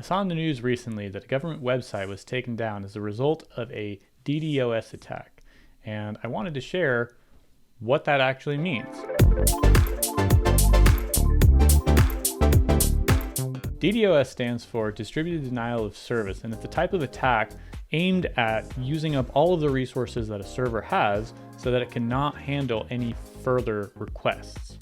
saw in the news recently that a government website was taken down as a result of a DDoS attack, and I wanted to share what that actually means. DDoS stands for Distributed Denial of Service, and it's a type of attack aimed at using up all of the resources that a server has so that it cannot handle any further requests.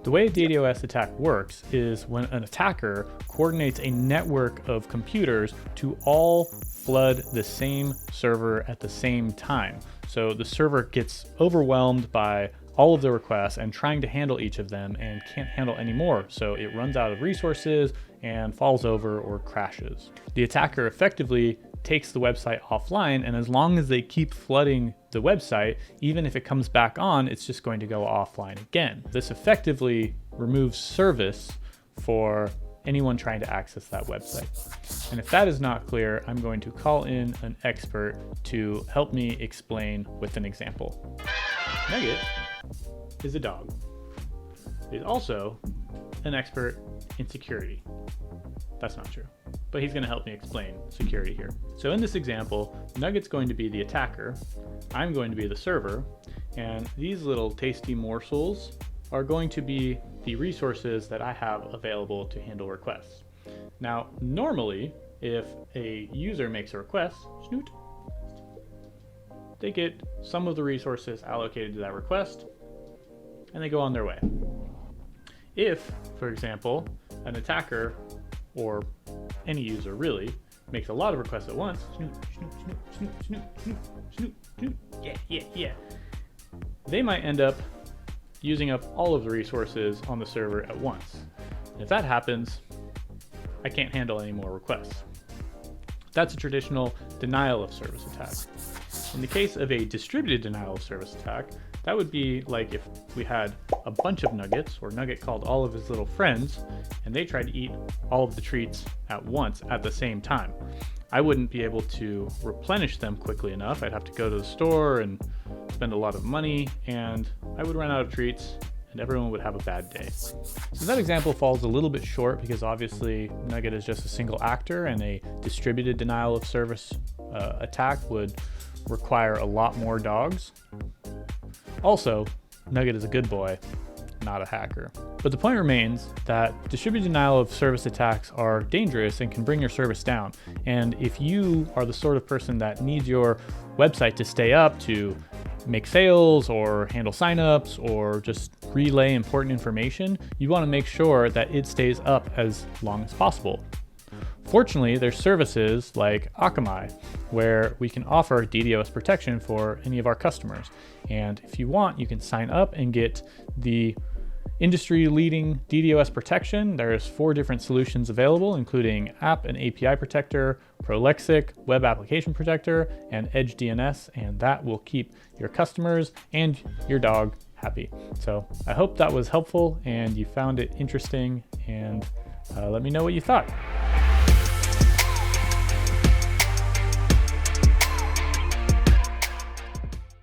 The way a DDoS attack works is when an attacker coordinates a network of computers to all flood the same server at the same time. So the server gets overwhelmed by all of the requests and trying to handle each of them and can't handle any more. So it runs out of resources and falls over or crashes. The attacker effectively takes the website offline, and as long as they keep flooding the website, even if it comes back on, it's just going to go offline again. This effectively removes service for anyone trying to access that website. And if that is not clear, I'm going to call in an expert to help me explain with an example. Nugget is a dog. He's also an expert in security. That's not true, but he's going to help me explain security here. So in this example, Nugget's going to be the attacker, I'm going to be the server, and these little tasty morsels are going to be the resources that I have available to handle requests. Now, normally, if a user makes a request, snoot, they get some of the resources allocated to that request, and they go on their way. If, for example, an attacker or any user really makes a lot of requests at once, yeah, they might end up using up all of the resources on the server at once. And if that happens, I can't handle any more requests. That's a traditional denial of service attack. In the case of a distributed denial of service attack, that would be like if we had a bunch of nuggets, or Nugget called all of his little friends, and they tried to eat all of the treats at once at the same time. I wouldn't be able to replenish them quickly enough. I'd have to go to the store and spend a lot of money, and I would run out of treats, and everyone would have a bad day. So that example falls a little bit short because obviously Nugget is just a single actor, and a distributed denial of service attack would require a lot more dogs. Also, Nugget is a good boy, not a hacker. But the point remains that distributed denial of service attacks are dangerous and can bring your service down. And if you are the sort of person that needs your website to stay up to make sales or handle signups or just relay important information, you want to make sure that it stays up as long as possible. Fortunately, there's services like Akamai where we can offer DDoS protection for any of our customers. And if you want, you can sign up and get the industry-leading DDoS protection. There's 4 different solutions available, including App and API Protector, Prolexic, Web Application Protector, and Edge DNS, and that will keep your customers and your dog happy. So I hope that was helpful and you found it interesting, and let me know what you thought.